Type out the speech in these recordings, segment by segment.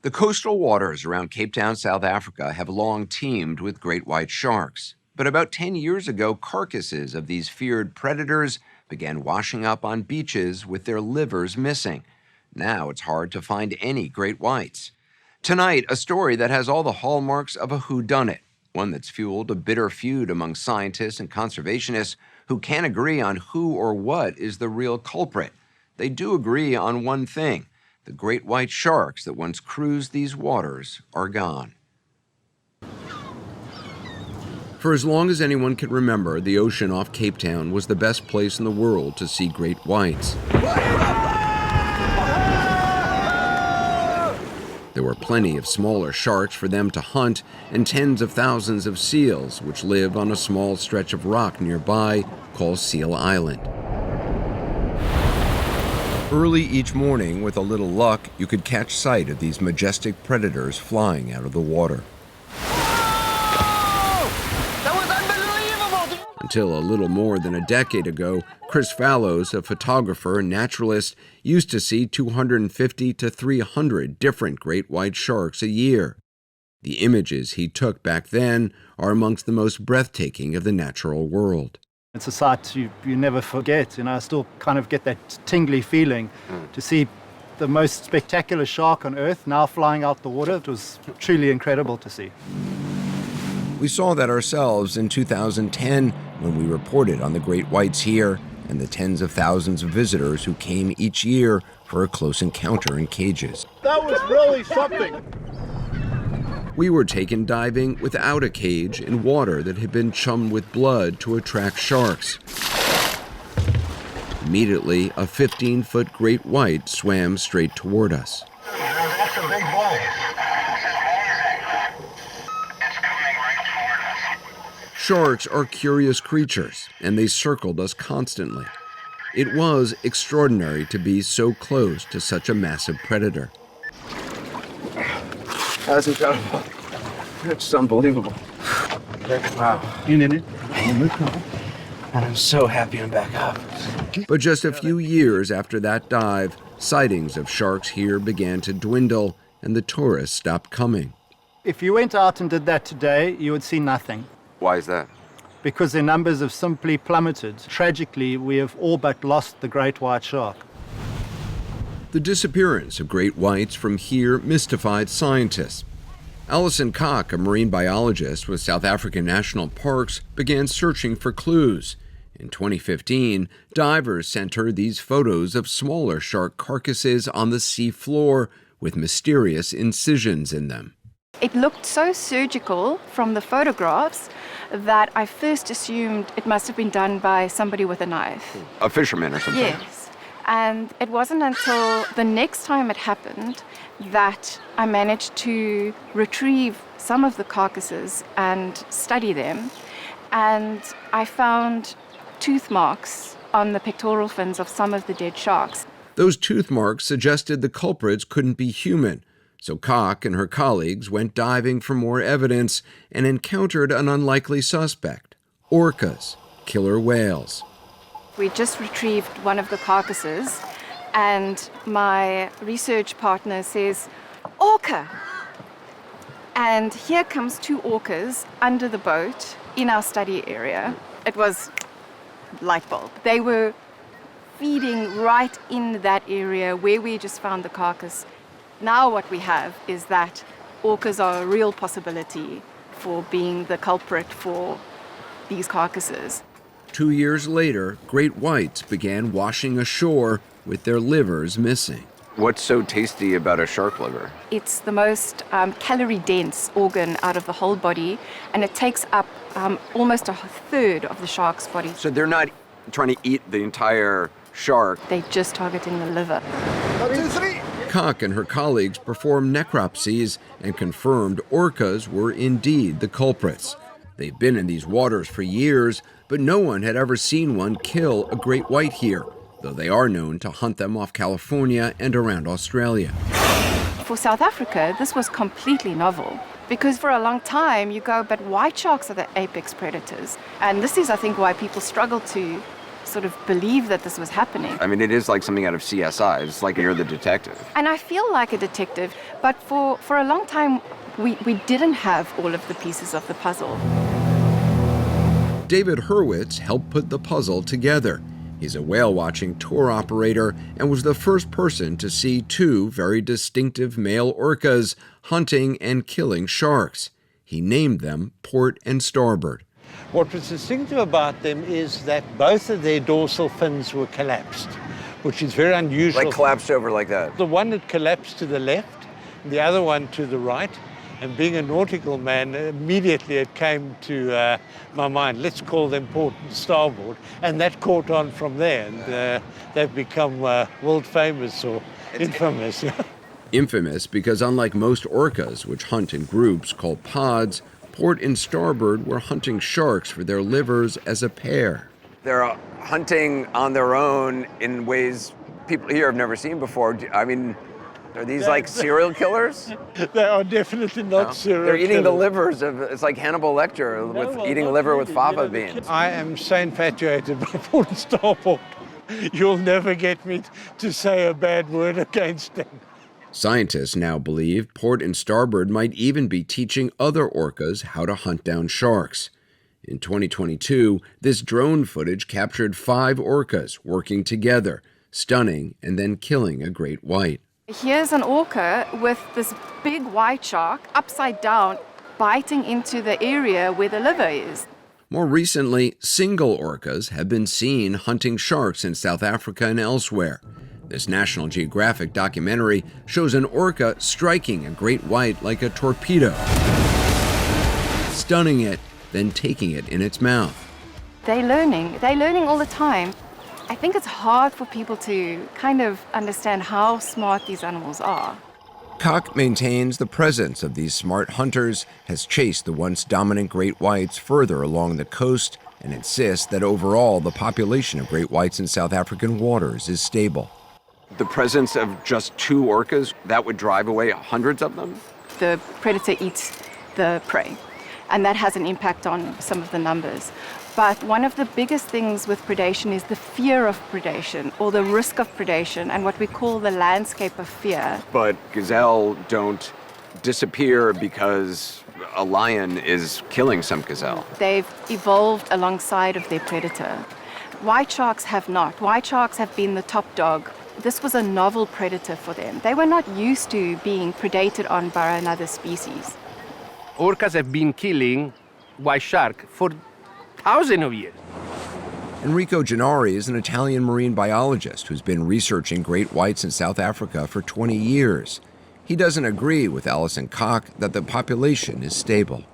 The coastal waters around Cape Town, South Africa have long teemed with great white sharks. But about 10 years ago, carcasses of these feared predators began washing up on beaches with their livers missing. Now it's hard to find any great whites. Tonight, a story that has all the hallmarks of a whodunit, one that's fueled a bitter feud among scientists and conservationists who can't agree on who or what is the real culprit. They do agree on one thing: the great white sharks that once cruised these waters are gone. For as long as anyone can remember, the ocean off Cape Town was the best place in the world to see great whites. There were plenty of smaller sharks for them to hunt, and tens of thousands of seals, which live on a small stretch of rock nearby called Seal Island. Early each morning, with a little luck, you could catch sight of these majestic predators flying out of the water. Until a little more than a decade ago, Chris Fallows, a photographer and naturalist, used to see 250 to 300 different great white sharks a year. The images he took back then are amongst the most breathtaking of the natural world. It's a sight you never forget. I still kind of get that tingly feeling to see the most spectacular shark on Earth now flying out the water. It was truly incredible to see. We saw that ourselves in 2010 when we reported on the great whites here and the tens of thousands of visitors who came each year for a close encounter in cages. That was really something. We were taken diving without a cage in water that had been chummed with blood to attract sharks. Immediately, a 15-foot great white swam straight toward us. That's a big boy. Sharks are curious creatures, and they circled us constantly. It was extraordinary to be so close to such a massive predator. That's incredible. It's unbelievable. Wow. And I'm so happy I'm back up. But just a few years after that dive, sightings of sharks here began to dwindle, and the tourists stopped coming. If you went out and did that today, you would see nothing. Why is that? Because their numbers have simply plummeted. Tragically, we have all but lost the great white shark. The disappearance of great whites from here mystified scientists. Alison Koch, a marine biologist with South African National Parks, began searching for clues. In 2015, divers sent her these photos of smaller shark carcasses on the sea floor with mysterious incisions in them. It looked so surgical from the photographs that I first assumed it must have been done by somebody with a knife. A fisherman or something? Yes. And it wasn't until the next time it happened that I managed to retrieve some of the carcasses and study them. And I found tooth marks on the pectoral fins of some of the dead sharks. Those tooth marks suggested the culprits couldn't be human. So Koch and her colleagues went diving for more evidence and encountered an unlikely suspect: orcas, killer whales. We just retrieved one of the carcasses, and my research partner says, "Orca!" And here comes two orcas under the boat in our study area. It was light bulb. They were feeding right in that area where we just found the carcass. Now what we have is that orcas are a real possibility for being the culprit for these carcasses. 2 years later, great whites began washing ashore with their livers missing. What's so tasty about a shark liver? It's the most calorie-dense organ out of the whole body, and it takes up almost a third of the shark's body. So they're not trying to eat the entire shark. They're just targeting the liver. 1, 2, 3. Koch and her colleagues performed necropsies and confirmed orcas were indeed the culprits. They've been in these waters for years, but no one had ever seen one kill a great white here, though they are known to hunt them off California and around Australia. For South Africa, this was completely novel, because for a long time you go, but white sharks are the apex predators. And this is, I think, why people struggle to sort of believe that this was happening. I mean, it is like something out of CSI. It's like you're the detective. And I feel like a detective, but for a long time, we didn't have all of the pieces of the puzzle. David Hurwitz helped put the puzzle together. He's a whale-watching tour operator and was the first person to see two very distinctive male orcas hunting and killing sharks. He named them Port and Starboard. What was distinctive about them is that both of their dorsal fins were collapsed, which is very unusual. Like collapsed over like that. The one that collapsed to the left, the other one to the right. And being a nautical man, immediately it came to my mind, let's call them Port and Starboard. And that caught on from there. And they've become world famous or infamous. Infamous because unlike most orcas, which hunt in groups called pods, Port and Starboard were hunting sharks for their livers as a pair. They're hunting on their own in ways people here have never seen before. I mean, are these like serial killers? They are definitely not serial They're eating killers. the livers of, it's like Hannibal Lecter with eating liver with fava beans. I am so infatuated by Port and Starboard. You'll never get me to say a bad word against them. Scientists now believe Port and Starboard might even be teaching other orcas how to hunt down sharks. In 2022, this drone footage captured 5 orcas working together, stunning and then killing a great white. Here's an orca with this big white shark upside down, biting into the area where the liver is. More recently, single orcas have been seen hunting sharks in South Africa and elsewhere. This National Geographic documentary shows an orca striking a great white like a torpedo, stunning it, then taking it in its mouth. They're learning all the time. I think it's hard for people to kind of understand how smart these animals are. Koch maintains the presence of these smart hunters has chased the once dominant great whites further along the coast and insists that overall the population of great whites in South African waters is stable. The presence of just 2 orcas, that would drive away hundreds of them? The predator eats the prey, and that has an impact on some of the numbers. But one of the biggest things with predation is the fear of predation, or the risk of predation, and what we call the landscape of fear. But gazelle don't disappear because a lion is killing some gazelle. They've evolved alongside of their predator. White sharks have not. White sharks have been the top dog. This was a novel predator for them. They were not used to being predated on by another species. Orcas have been killing white shark for thousands of years. Enrico Gennari is an Italian marine biologist who's been researching great whites in South Africa for 20 years. He doesn't agree with Alison Koch that the population is stable.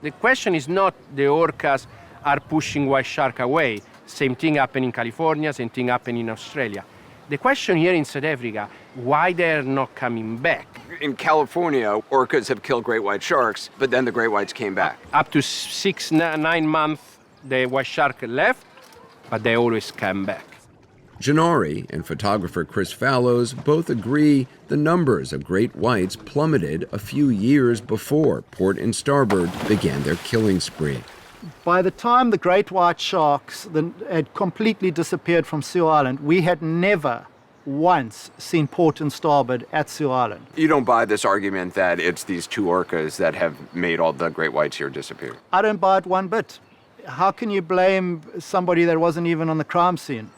The question is not the orcas are pushing white shark away. Same thing happened in California, same thing happened in Australia. The question here in South Africa, why they're not coming back? In California, orcas have killed great white sharks, but then the great whites came back. Up to 9 months, the white shark left, but they always come back. Gennari and photographer Chris Fallows both agree the numbers of great whites plummeted a few years before Port and Starboard began their killing spree. By the time the great white sharks had completely disappeared from Seal Island, we had never once seen Port and Starboard at Seal Island. You don't buy this argument that it's these 2 orcas that have made all the great whites here disappear? I don't buy it one bit. How can you blame somebody that wasn't even on the crime scene?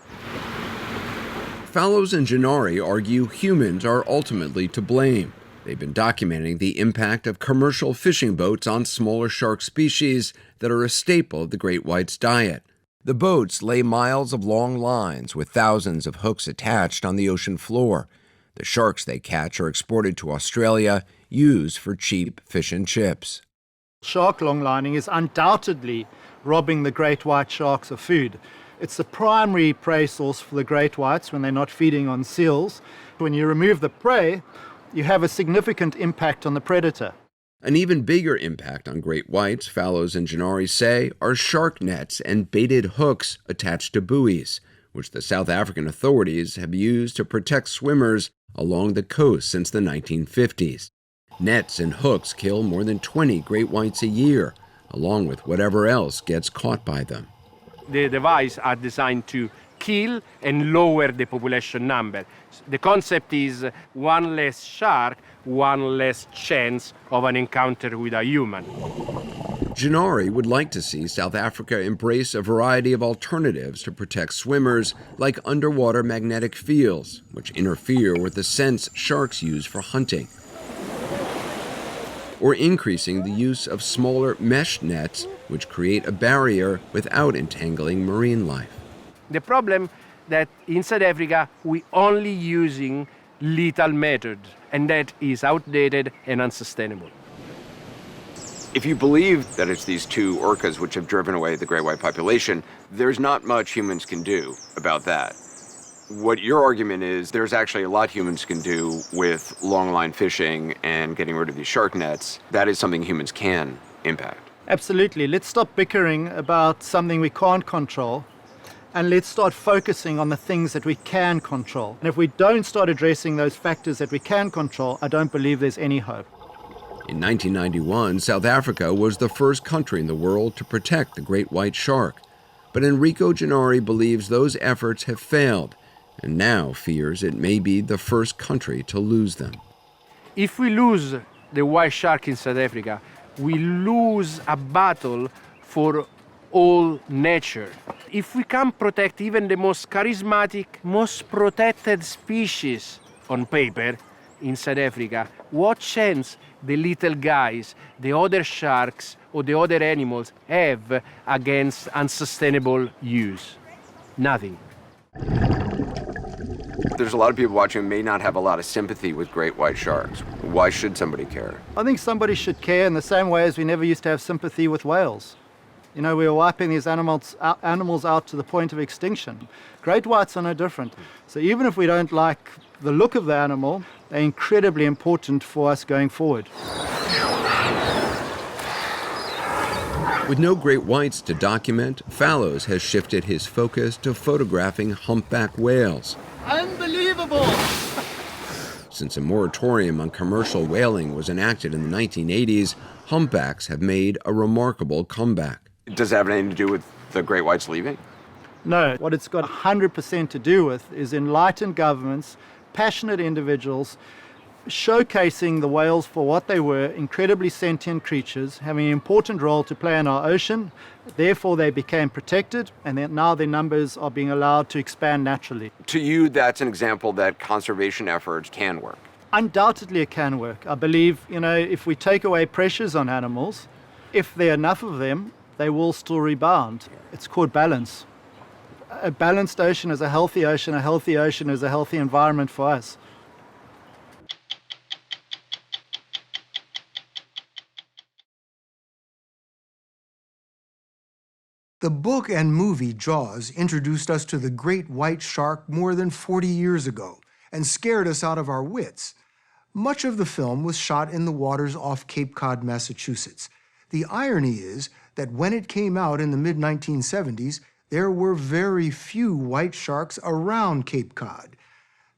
Fallows and Gennari argue humans are ultimately to blame. They've been documenting the impact of commercial fishing boats on smaller shark species that are a staple of the great white's diet. The boats lay miles of long lines with thousands of hooks attached on the ocean floor. The sharks they catch are exported to Australia, used for cheap fish and chips. Shark longlining is undoubtedly robbing the great white sharks of food. It's the primary prey source for the great whites when they're not feeding on seals. When you remove the prey, you have a significant impact on the predator. An even bigger impact on great whites, Fallows and Gennari say, are shark nets and baited hooks attached to buoys, which the South African authorities have used to protect swimmers along the coast since the 1950s. Nets and hooks kill more than 20 great whites a year, along with whatever else gets caught by them. the devices are designed to kill and lower the population number. The concept is one less shark, one less chance of an encounter with a human. Gennari would like to see South Africa embrace a variety of alternatives to protect swimmers, like underwater magnetic fields, which interfere with the scents sharks use for hunting, or increasing the use of smaller mesh nets, which create a barrier without entangling marine life. The problem that in South Africa we only using lethal method, and that is outdated and unsustainable. If you believe that it's these two orcas which have driven away the great white population, there's not much humans can do about that. What your argument is, there's actually a lot humans can do with long line fishing and getting rid of these shark nets. That is something humans can impact. Absolutely. Let's stop bickering about something we can't control, and let's start focusing on the things that we can control. And if we don't start addressing those factors that we can control, I don't believe there's any hope. In 1991, South Africa was the first country in the world to protect the great white shark. But Enrico Gennari believes those efforts have failed, and now fears it may be the first country to lose them. If we lose the white shark in South Africa, we lose a battle for all nature. If we can protect even the most charismatic, most protected species on paper in South Africa, what chance the little guys, the other sharks or the other animals have against unsustainable use? Nothing. There's a lot of people watching who may not have a lot of sympathy with great white sharks. Why should somebody care? I think somebody should care in the same way as we never used to have sympathy with whales. You know, we were wiping these animals out to the point of extinction. Great whites are no different. So even if we don't like the look of the animal, they're incredibly important for us going forward. With no great whites to document, Fallows has shifted his focus to photographing humpback whales. Unbelievable! Since a moratorium on commercial whaling was enacted in the 1980s, humpbacks have made a remarkable comeback. Does that have anything to do with the great whites leaving? No, what it's got 100% to do with is enlightened governments, passionate individuals, showcasing the whales for what they were, incredibly sentient creatures, having an important role to play in our ocean. Therefore, they became protected, and now their numbers are being allowed to expand naturally. To you, that's an example that conservation efforts can work. Undoubtedly, it can work. I believe, if we take away pressures on animals, if there are enough of them, they will still rebound. It's called balance. A balanced ocean is a healthy ocean. A healthy ocean is a healthy environment for us. The book and movie Jaws introduced us to the great white shark more than 40 years ago and scared us out of our wits. Much of the film was shot in the waters off Cape Cod, Massachusetts. The irony is that when it came out in the mid-1970s, there were very few white sharks around Cape Cod.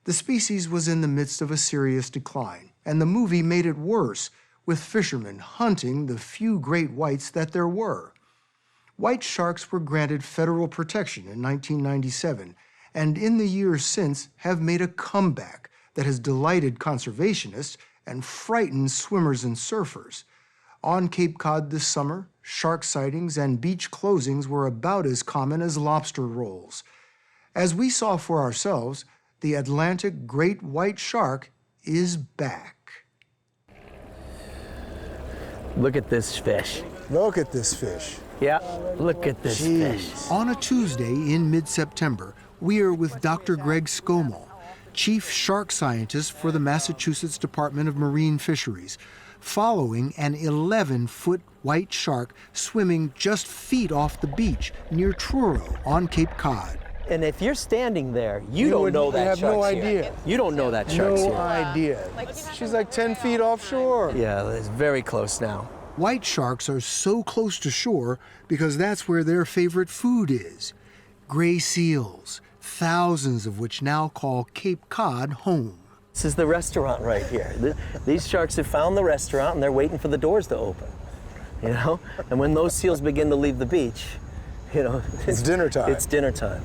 The species was in the midst of a serious decline, and the movie made it worse, with fishermen hunting the few great whites that there were. White sharks were granted federal protection in 1997, and in the years since have made a comeback that has delighted conservationists and frightened swimmers and surfers. On Cape Cod this summer, shark sightings and beach closings were about as common as lobster rolls. As we saw for ourselves, the Atlantic great white shark is back. Look at this fish. Look at this fish. Yeah, look at this fish. On a Tuesday in mid-September, we are with Dr. Greg Scomal, Chief Shark Scientist for the Massachusetts Department of Marine Fisheries, following an 11-foot white shark swimming just feet off the beach near Truro on Cape Cod. And if you're standing there, you don't know that shark's You have no here. idea. You don't know that shark's No here. idea. She's like 10 feet offshore. Yeah, it's very close now. White sharks are so close to shore because that's where their favorite food is. Gray seals, thousands of which now call Cape Cod home. This is the restaurant right here. These sharks have found the restaurant and they're waiting for the doors to open, And when those seals begin to leave the beach, You know, It's dinner time. It's dinner time.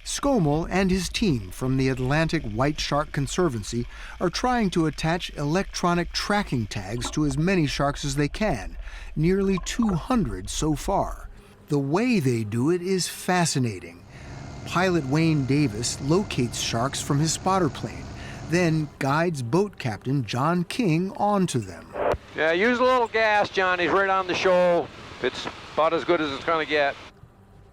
Scommel and his team from the Atlantic White Shark Conservancy are trying to attach electronic tracking tags to as many sharks as they can, nearly 200 so far. The way they do it is fascinating. Pilot Wayne Davis locates sharks from his spotter plane, then guides boat captain John King onto them. Yeah, use a little gas, John. He's right on the shoal. It's about as good as it's going to get.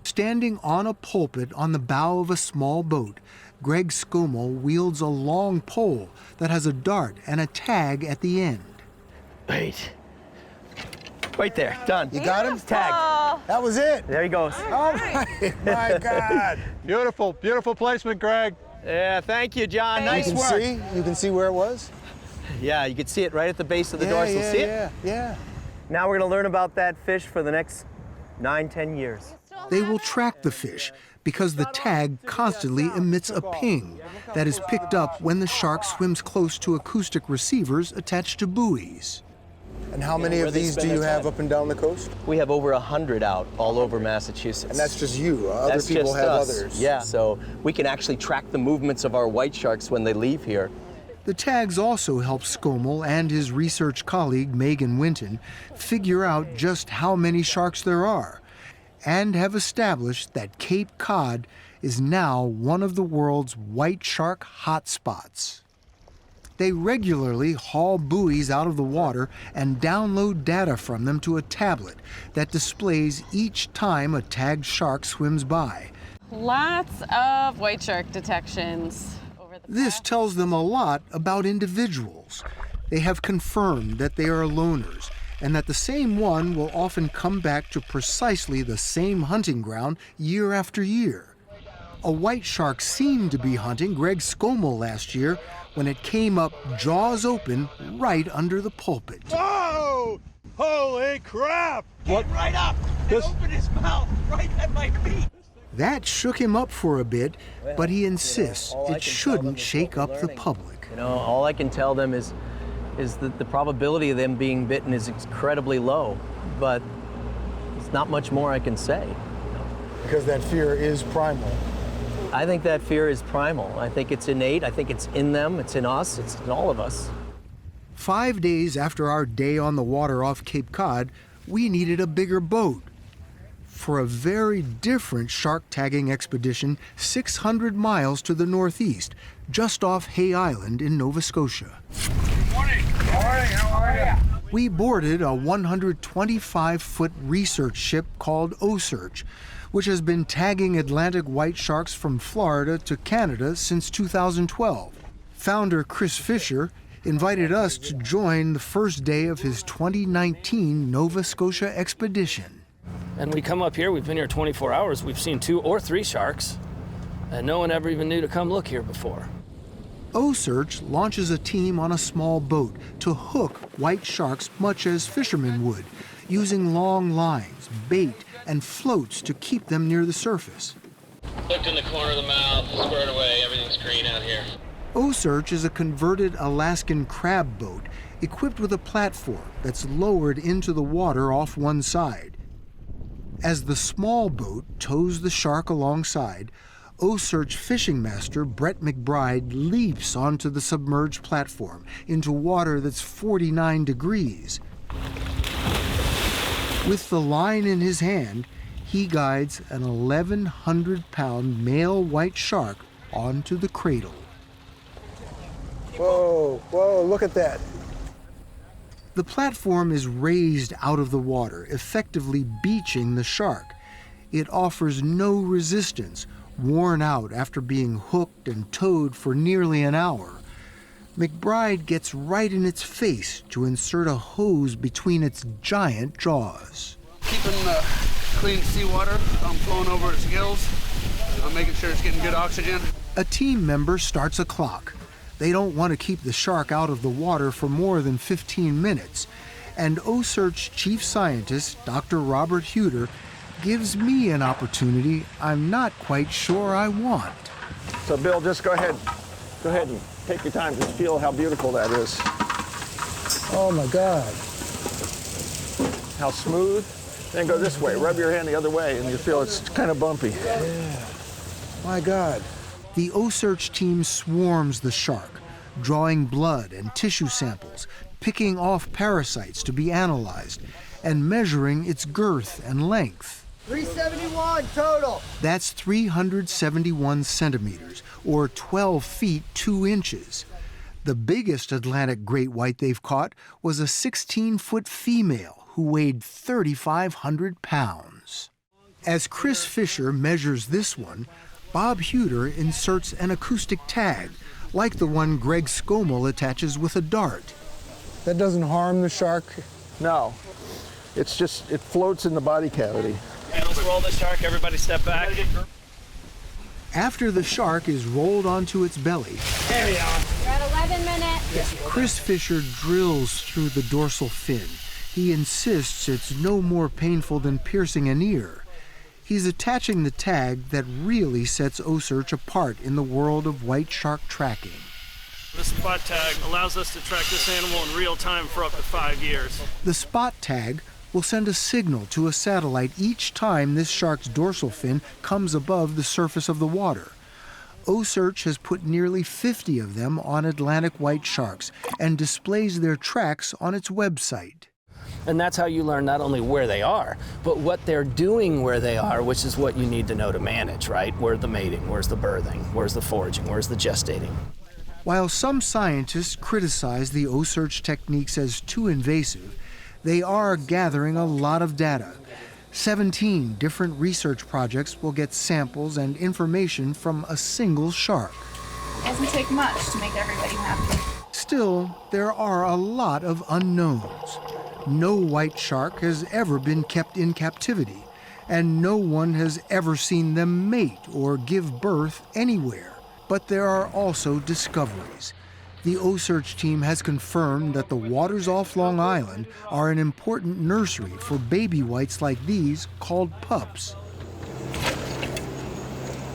Standing on a pulpit on the bow of a small boat, Greg Scommel wields a long pole that has a dart and a tag at the end. Wait. Right there, done. You got him? Tagged. That was it. There he goes. Oh my God. Beautiful, beautiful placement, Greg. Yeah, thank you, John. Nice You can work. see? You can see where it was? Yeah, you can see it right at the base of the dorsal. yeah, See it? yeah. Now we're going to learn about that fish for the next 9-10 years. They will track the fish because the tag constantly emits a ping that is picked up when the shark swims close to acoustic receivers attached to buoys. And how many of these do you have up and down the coast? We have over 100 out all over Massachusetts. And that's just you. Other That's people just have us. others. Yeah, so we can actually track the movements of our white sharks when they leave here. The tags also help Scommel and his research colleague Megan Winton figure out just how many sharks there are, and have established that Cape Cod is now one of the world's white shark hotspots. They regularly haul buoys out of the water and download data from them to a tablet that displays each time a tagged shark swims by. Lots of white shark detections. This tells them a lot about individuals. They have confirmed that they are loners and that the same one will often come back to precisely the same hunting ground year after year. A white shark seemed to be hunting Greg Scommel last year when it came up jaws open right under the pulpit. Whoa! Holy crap! Get right up and open his mouth right at my feet. That shook him up for a bit, but he insists all I can it tell them shouldn't is shake what we're up the learning. public. You know, all I can tell them is that the probability of them being bitten is incredibly low, but there's not much more I can say. Because that fear is primal. I think that fear is primal. I think it's innate. I think it's in them. It's in us. It's in all of us. 5 days after our day on the water off Cape Cod, we needed a bigger boat for a very different shark tagging expedition 600 miles to the northeast, just off Hay Island in Nova Scotia. Morning. Morning. How are you? We boarded a 125-foot research ship called O-Search, which has been tagging Atlantic white sharks from Florida to Canada since 2012. Founder Chris Fisher invited us to join the first day of his 2019 Nova Scotia expedition. And we come up here, we've been here 24 hours, we've seen 2 or 3 sharks, and no one ever even knew to come look here before. O-Search launches a team on a small boat to hook white sharks much as fishermen would, using long lines, bait, and floats to keep them near the surface. Looked in the corner of the mouth, squared away, everything's green out here. O-Search is a converted Alaskan crab boat equipped with a platform that's lowered into the water off one side. As the small boat tows the shark alongside, O-Search fishing master Brett McBride leaps onto the submerged platform into water that's 49 degrees. With the line in his hand, he guides an 1,100-pound male white shark onto the cradle. Whoa, whoa, look at that. The platform is raised out of the water, effectively beaching the shark. It offers no resistance, worn out after being hooked and towed for nearly an hour. McBride gets right in its face to insert a hose between its giant jaws. Keeping clean seawater flowing over its gills. I'm making sure it's getting good oxygen. A team member starts a clock. They don't want to keep the shark out of the water for more than 15 minutes. And O-Search chief scientist, Dr. Robert Huter, gives me an opportunity I'm not quite sure I want. So Bill, just go ahead. Go ahead and take your time. Just feel how beautiful that is. Oh my God. How smooth Then go this way. Rub your hand the other way, and you feel it's kind of bumpy. Yeah. My God. The O-Search team swarms the shark, drawing blood and tissue samples, picking off parasites to be analyzed, and measuring its girth and length. 371 total. That's 371 centimeters, or 12 feet 2 inches. The biggest Atlantic great white they've caught was a 16-foot female who weighed 3,500 pounds. As Chris Fisher measures this one, Bob Huter inserts an acoustic tag, like the one Greg Skomel attaches with a dart. That doesn't harm the shark? No. It's just, it floats in the body cavity. Okay, let's roll the shark. Everybody step back. After the shark is rolled onto its belly, There we are. You're at 11 minutes. Chris Fisher drills through the dorsal fin. He insists it's no more painful than piercing an ear. He's attaching the tag that really sets O-Search apart in the world of white shark tracking. This spot tag allows us to track this animal in real time for up to 5 years. The spot tag will send a signal to a satellite each time this shark's dorsal fin comes above the surface of the water. O-Search has put nearly 50 of them on Atlantic white sharks and displays their tracks on its website. And that's how you learn not only where they are, but what they're doing where they are, which is what you need to know to manage, right? Where's the mating? Where's the birthing? Where's the foraging? Where's the gestating? While some scientists criticize the O-Search techniques as too invasive, they are gathering a lot of data. 17 different research projects will get samples and information from a single shark. It doesn't take much to make everybody happy. Still, there are a lot of unknowns. No white shark has ever been kept in captivity, and no one has ever seen them mate or give birth anywhere. But there are also discoveries. The O-Search team has confirmed that the waters off Long Island are an important nursery for baby whites like these called pups.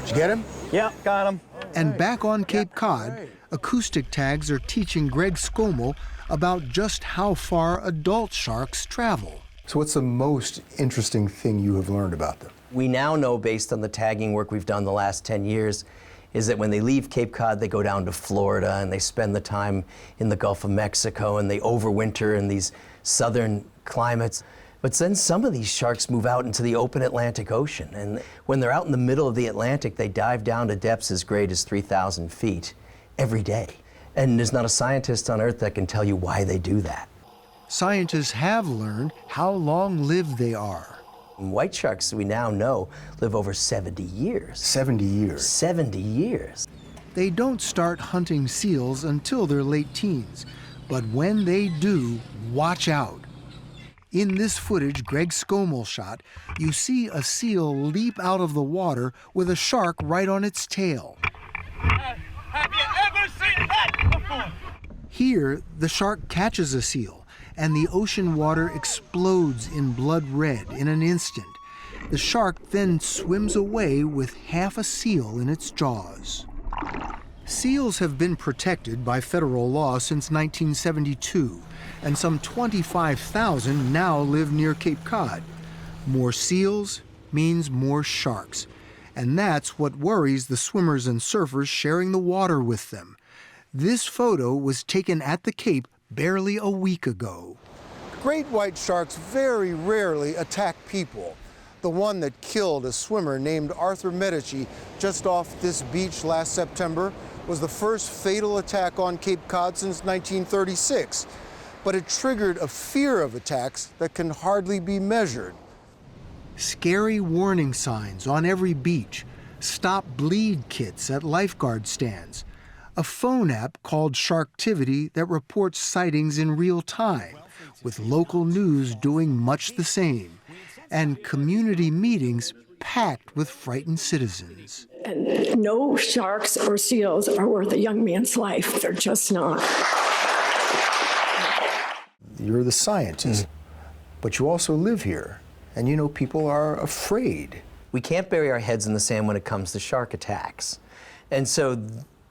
Did you get him? Yeah, got him. And back on Cape Cod, acoustic tags are teaching Greg Skomel about just how far adult sharks travel. So what's the most interesting thing you have learned about them? We now know, based on the tagging work we've done the last 10 years, is that when they leave Cape Cod, they go down to Florida and they spend the time in the Gulf of Mexico and they overwinter in these southern climates. But then some of these sharks move out into the open Atlantic Ocean. And when they're out in the middle of the Atlantic, they dive down to depths as great as 3,000 feet every day. And there's not a scientist on Earth that can tell you why they do that. Scientists have learned how long-lived they are. White sharks, we now know, live over 70 years. 70 years? 70 years. They don't start hunting seals until their late teens, but when they do, watch out. In this footage Greg Skomel shot, you see a seal leap out of the water with a shark right on its tail. Have you ever seen that before? Here, the shark catches a seal, and the ocean water explodes in blood red in an instant. The shark then swims away with half a seal in its jaws. Seals have been protected by federal law since 1972, and some 25,000 now live near Cape Cod. More seals means more sharks, and that's what worries the swimmers and surfers sharing the water with them. This photo was taken at the Cape barely a week ago. Great white sharks very rarely attack people. The one that killed a swimmer named Arthur Medici just off this beach last September was the first fatal attack on Cape Cod since 1936. But it triggered a fear of attacks that can hardly be measured. Scary warning signs on every beach, stop bleed kits at lifeguard stands, a phone app called Sharktivity that reports sightings in real time, with local news doing much the same, and community meetings packed with frightened citizens. And no sharks or seals are worth a young man's life. They're just not. You're the scientist, but you also live here, and you know people are afraid. We can't bury our heads in the sand when it comes to shark attacks. And so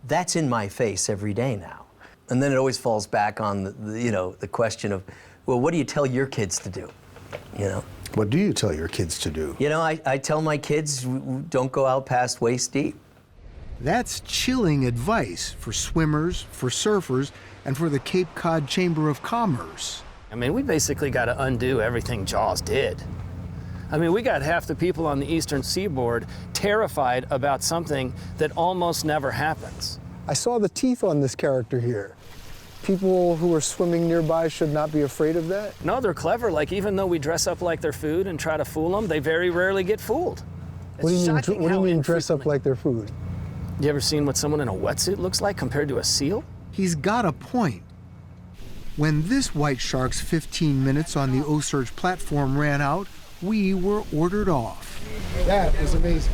that's in my face every day now. And then it always falls back on the question of, well, what do you tell your kids to do? You know? What do you tell your kids to do? You know, I tell my kids, don't go out past waist deep. That's chilling advice for swimmers, for surfers, and for the Cape Cod Chamber of Commerce. I mean, we basically got to undo everything Jaws did. I mean, we got half the people on the eastern seaboard terrified about something that almost never happens. I saw the teeth on this character here. People who are swimming nearby should not be afraid of that? No, they're clever. Like, even though we dress up like their food and try to fool them, they very rarely get fooled. What do you mean dress up like their food? You ever seen what someone in a wetsuit looks like compared to a seal? He's got a point. When this white shark's 15 minutes on the O-Search platform ran out, we were ordered off. That was amazing.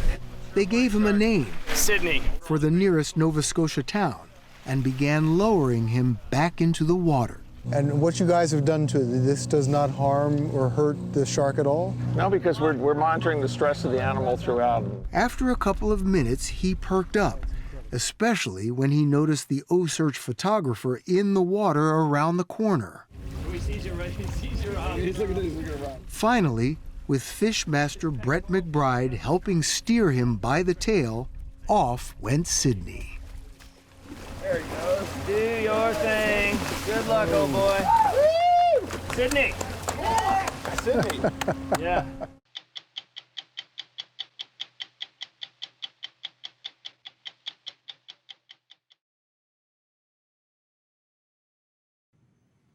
They gave him a name, Sydney, for the nearest Nova Scotia town, and began lowering him back into the water. And what you guys have done to this does not harm or hurt the shark at all? No, because we're monitoring the stress of the animal throughout. After a couple of minutes, he perked up, especially when he noticed the O-Search photographer in the water around the corner. Finally, with fish master Brett McBride helping steer him by the tail, off went Sydney. There he goes. Do your thing. Good luck, old boy. Woo! Sydney. Sydney. Yeah.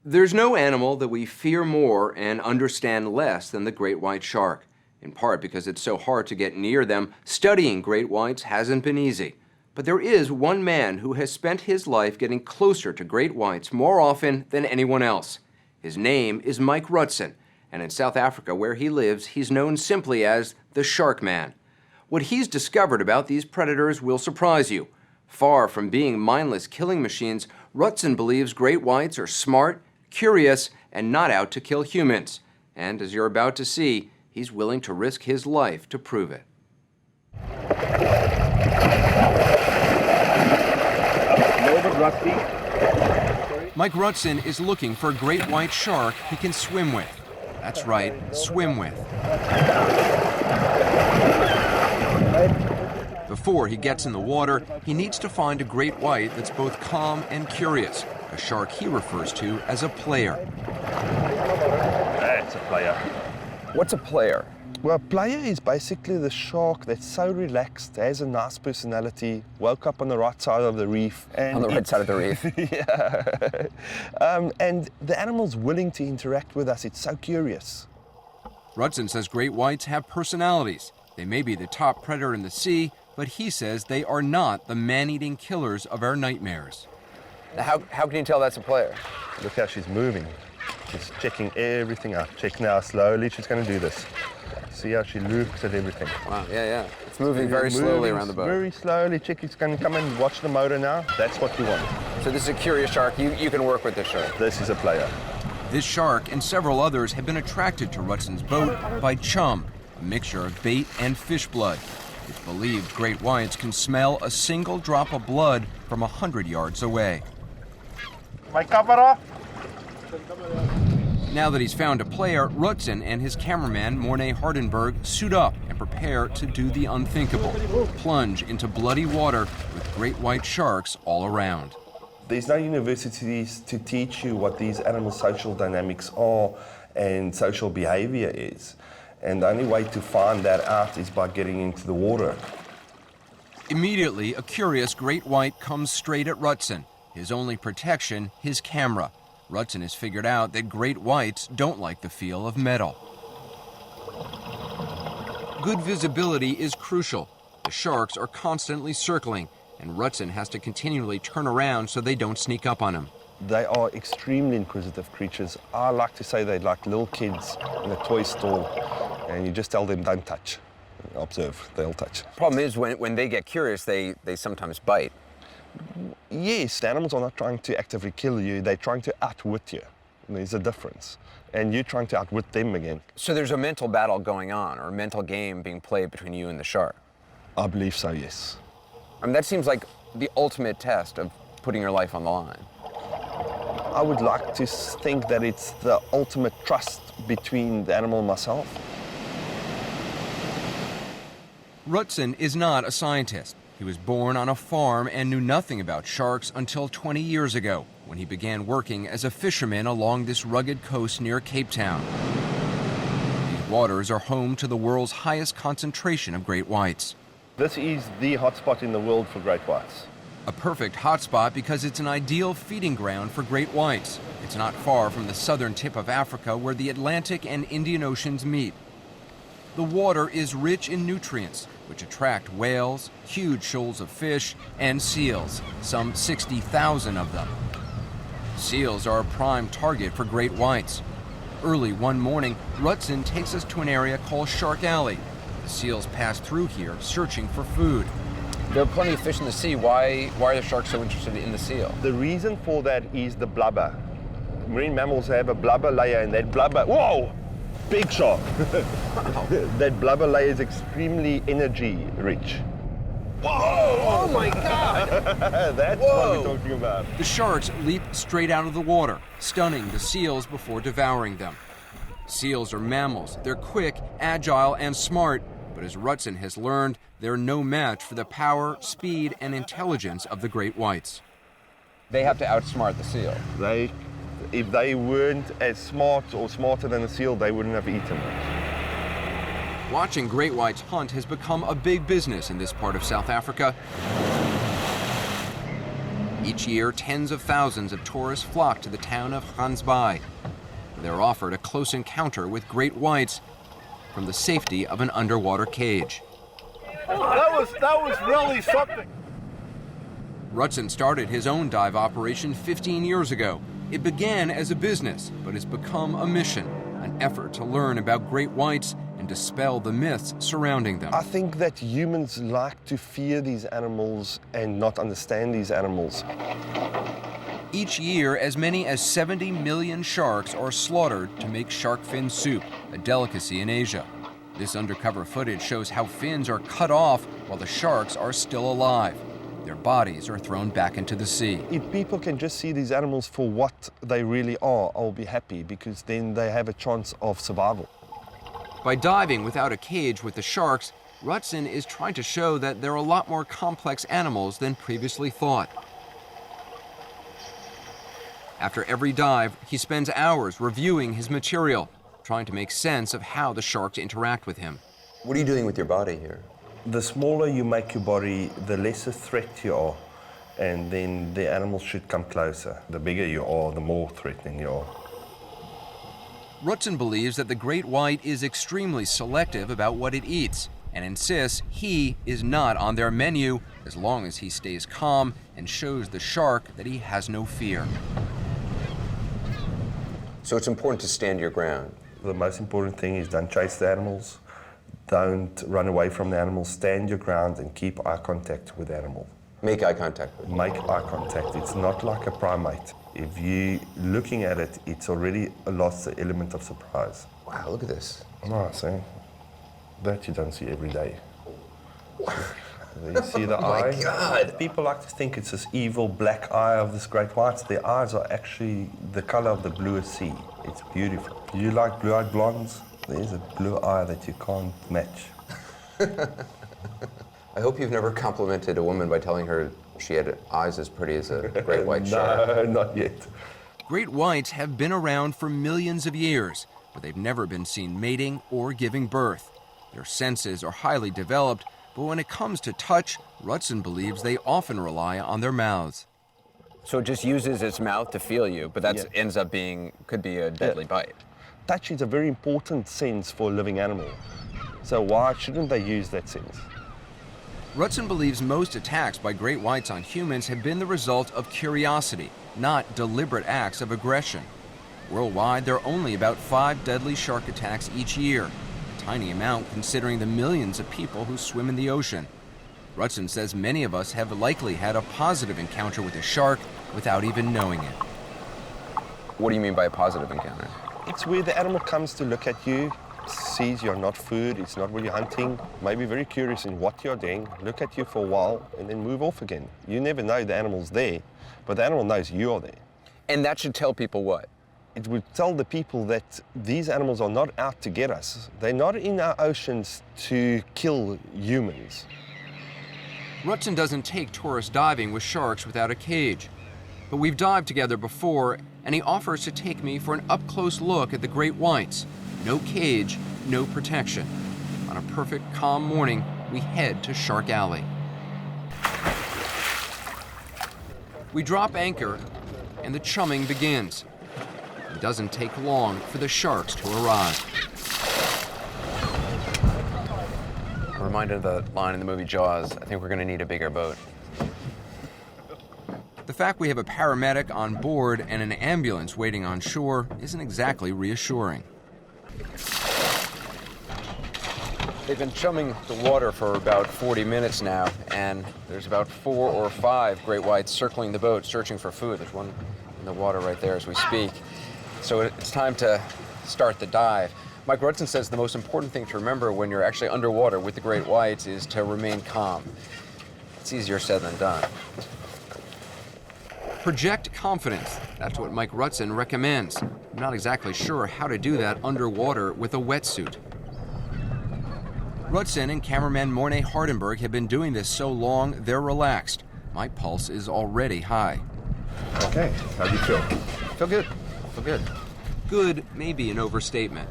There's no animal that we fear more and understand less than the great white shark. In part because it's so hard to get near them, studying great whites hasn't been easy. But there is one man who has spent his life getting closer to great whites more often than anyone else. His name is Mike Rutzen, and in South Africa, where he lives, he's known simply as the Sharkman. What he's discovered about these predators will surprise you. Far from being mindless killing machines, Rutzen believes great whites are smart, curious, and not out to kill humans. And as you're about to see, he's willing to risk his life to prove it. Mike Rutzen is looking for a great white shark he can swim with. That's right, swim with. Before he gets in the water, he needs to find a great white that's both calm and curious, a shark he refers to as a player. That's a player. What's a player? Well, a player is basically the shark that's so relaxed, has a nice personality, woke up on the right side of the reef. And on the right side of the reef? Yeah. And the animal's willing to interact with us. It's so curious. Rutzen says great whites have personalities. They may be the top predator in the sea, but he says they are not the man-eating killers of our nightmares. How can you tell that's a player? Look how she's moving. She's checking everything out. Check now, slowly she's going to do this. See how she looks at everything. Wow, yeah. It's moving very slowly around the boat. Very slowly. Check, it's going to come and watch the motor now. That's what you want. So this is a curious shark. You can work with this shark. This is a player. This shark and several others have been attracted to Rutzen's boat by chum, a mixture of bait and fish blood. It's believed great whites can smell a single drop of blood from 100 yards away. My camera. Now that he's found a player, Rutzen and his cameraman, Mornay Hardenberg, suit up and prepare to do the unthinkable, plunge into bloody water with great white sharks all around. There's no universities to teach you what these animal social dynamics are and social behavior is. And the only way to find that out is by getting into the water. Immediately, a curious great white comes straight at Rutzen. His only protection, his camera. Rutzen has figured out that great whites don't like the feel of metal. Good visibility is crucial. The sharks are constantly circling, and Rutzen has to continually turn around so they don't sneak up on him. They are extremely inquisitive creatures. I like to say they're like little kids in a toy store, and you just tell them don't touch. Observe, they'll touch. Problem is when they get curious, they sometimes bite. Yes, the animals are not trying to actively kill you, they're trying to outwit you. There's a difference. And you're trying to outwit them again. So there's a mental battle going on, or a mental game being played between you and the shark? I believe so, yes. I mean, that seems like the ultimate test of putting your life on the line. I would like to think that it's the ultimate trust between the animal and myself. Rutzen is not a scientist. He was born on a farm and knew nothing about sharks until 20 years ago, when he began working as a fisherman along this rugged coast near Cape Town. These waters are home to the world's highest concentration of great whites. This is the hotspot in the world for great whites. A perfect hotspot because it's an ideal feeding ground for great whites. It's not far from the southern tip of Africa where the Atlantic and Indian Oceans meet. The water is rich in nutrients, which attract whales, huge shoals of fish, and seals, some 60,000 of them. Seals are a prime target for great whites. Early one morning, Rutzen takes us to an area called Shark Alley. The seals pass through here, searching for food. There are plenty of fish in the sea. Why are the sharks so interested in the seal? The reason for that is the blubber. Marine mammals have a blubber layer, and that blubber, whoa, big shark. That blubber layer is extremely energy rich. Whoa! Oh my God! That's what we're talking about. The sharks leap straight out of the water, stunning the seals before devouring them. Seals are mammals. They're quick, agile, and smart. But as Rutzen has learned, they're no match for the power, speed, and intelligence of the great whites. They have to outsmart the seal. If they weren't as smart or smarter than a seal, they wouldn't have eaten it. Watching great whites hunt has become a big business in this part of South Africa. Each year, tens of thousands of tourists flock to the town of Gansbaai. They're offered a close encounter with great whites from the safety of an underwater cage. That was really something. Rutzen started his own dive operation 15 years ago. It began as a business, but has become a mission, an effort to learn about great whites and dispel the myths surrounding them. I think that humans like to fear these animals and not understand these animals. Each year, as many as 70 million sharks are slaughtered to make shark fin soup, a delicacy in Asia. This undercover footage shows how fins are cut off while the sharks are still alive. Their bodies are thrown back into the sea. If people can just see these animals for what they really are, I'll be happy, because then they have a chance of survival. By diving without a cage with the sharks, Rutzen is trying to show that they're a lot more complex animals than previously thought. After every dive, he spends hours reviewing his material, trying to make sense of how the sharks interact with him. What are you doing with your body here? The smaller you make your body, the less a threat you are, and then the animals should come closer. The bigger you are, the more threatening you are. Rutzen believes that the great white is extremely selective about what it eats and insists he is not on their menu as long as he stays calm and shows the shark that he has no fear. So it's important to stand your ground. The most important thing is don't chase the animals, don't run away from the animals, stand your ground and keep eye contact with the animal. Make eye contact with it. Make eye contact. It's not like a primate. If you're looking at it, it's already lost the element of surprise. Wow, look at this. Oh, see? That you don't see every day. You see the eye? Oh my God! People like to think it's this evil black eye of this great whites. Their eyes are actually the color of the bluest sea. It's beautiful. You like blue-eyed blondes? There's a blue eye that you can't match. I hope you've never complimented a woman by telling her she had eyes as pretty as a great white shark. No, not yet. Great whites have been around for millions of years, but they've never been seen mating or giving birth. Their senses are highly developed, but when it comes to touch, Rutzen believes they often rely on their mouths. So it just uses its mouth to feel you, but that ends up could be a deadly bite. Touch is a very important sense for a living animal. So why shouldn't they use that sense? Rutzen believes most attacks by great whites on humans have been the result of curiosity, not deliberate acts of aggression. Worldwide, there are only about 5 deadly shark attacks each year, a tiny amount considering the millions of people who swim in the ocean. Rutzen says many of us have likely had a positive encounter with a shark without even knowing it. What do you mean by a positive encounter? It's where the animal comes to look at you, sees you're not food, it's not what you're hunting, maybe very curious in what you're doing, look at you for a while, and then move off again. You never know the animal's there, but the animal knows you're there. And that should tell people what? it would tell the people that these animals are not out to get us. They're not in our oceans to kill humans. Rutzen doesn't take tourist diving with sharks without a cage. But we've dived together before, and he offers to take me for an up-close look at the great whites. No cage, no protection. On a perfect, calm morning, we head to Shark Alley. We drop anchor, and the chumming begins. It doesn't take long for the sharks to arrive. I'm reminded of the line in the movie Jaws, I think we're going to need a bigger boat. The fact we have a paramedic on board and an ambulance waiting on shore isn't exactly reassuring. They've been chumming the water for about 40 minutes now, and there's about 4 or 5 great whites circling the boat, searching for food. There's one in the water right there as we speak. So it's time to start the dive. Mike Rutzen says the most important thing to remember when you're actually underwater with the great whites is to remain calm. It's easier said than done. Project confidence. That's what Mike Rutzen recommends. I'm not exactly sure how to do that underwater with a wetsuit. Rutzen and cameraman Mornay Hardenberg have been doing this so long, they're relaxed. My pulse is already high. Okay, how do you feel? Feel good. Feel good. Good may be an overstatement.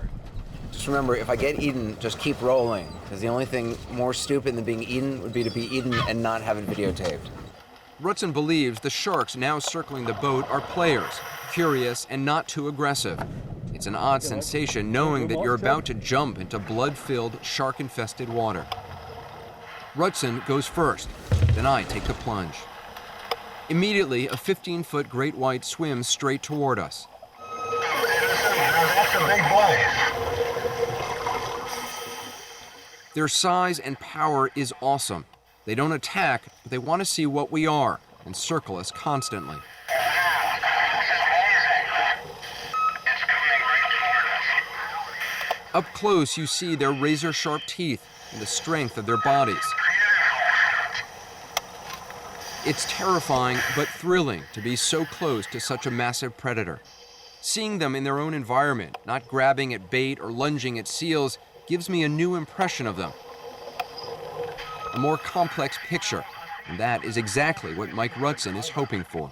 Just remember, if I get eaten, just keep rolling. Because the only thing more stupid than being eaten would be to be eaten and not have it videotaped. Rutzen believes the sharks now circling the boat are players, curious and not too aggressive. It's an odd sensation knowing that you're about to jump into blood-filled, shark-infested water. Rutzen goes first, then I take the plunge. Immediately, a 15-foot great white swims straight toward us. That's a big boy. Their size and power is awesome. They don't attack, but they want to see what we are and circle us constantly. Up close, you see their razor-sharp teeth and the strength of their bodies. It's terrifying but thrilling to be so close to such a massive predator. Seeing them in their own environment, not grabbing at bait or lunging at seals, gives me a new impression of them. A more complex picture, and that is exactly what Mike Rutzen is hoping for.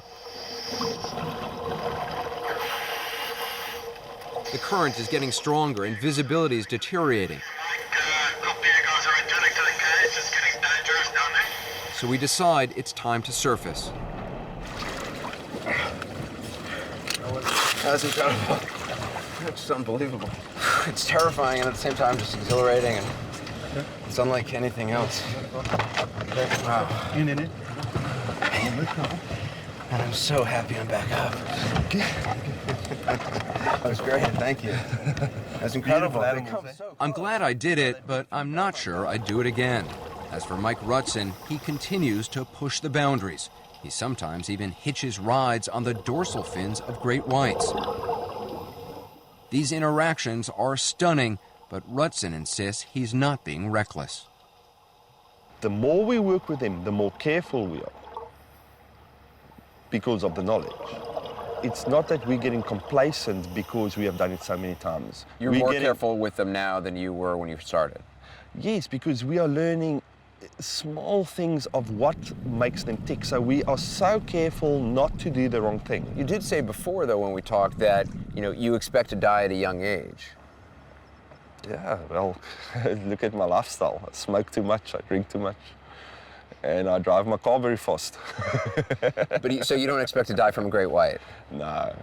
The current is getting stronger and visibility is deteriorating. So we decide it's time to surface. That's incredible. It's unbelievable. It's terrifying and at the same time just exhilarating, and it's unlike anything else. Wow. And I'm so happy I'm back up. That was great, thank you. That's incredible. I'm glad I did it, but I'm not sure I'd do it again. As for Mike Rutzen, he continues to push the boundaries. He sometimes even hitches rides on the dorsal fins of great whites. These interactions are stunning, but Rutzen insists he's not being reckless. The more we work with them, the more careful we are because of the knowledge. It's not that we're getting complacent because we have done it so many times. You're more careful with them now than you were when you started. Yes, because we are learning small things of what makes them tick. So we are so careful not to do the wrong thing. You did say before, though, when we talked that, you expect to die at a young age. Yeah, well, look at my lifestyle. I smoke too much, I drink too much, and I drive my car very fast. So you don't expect to die from a great white? No.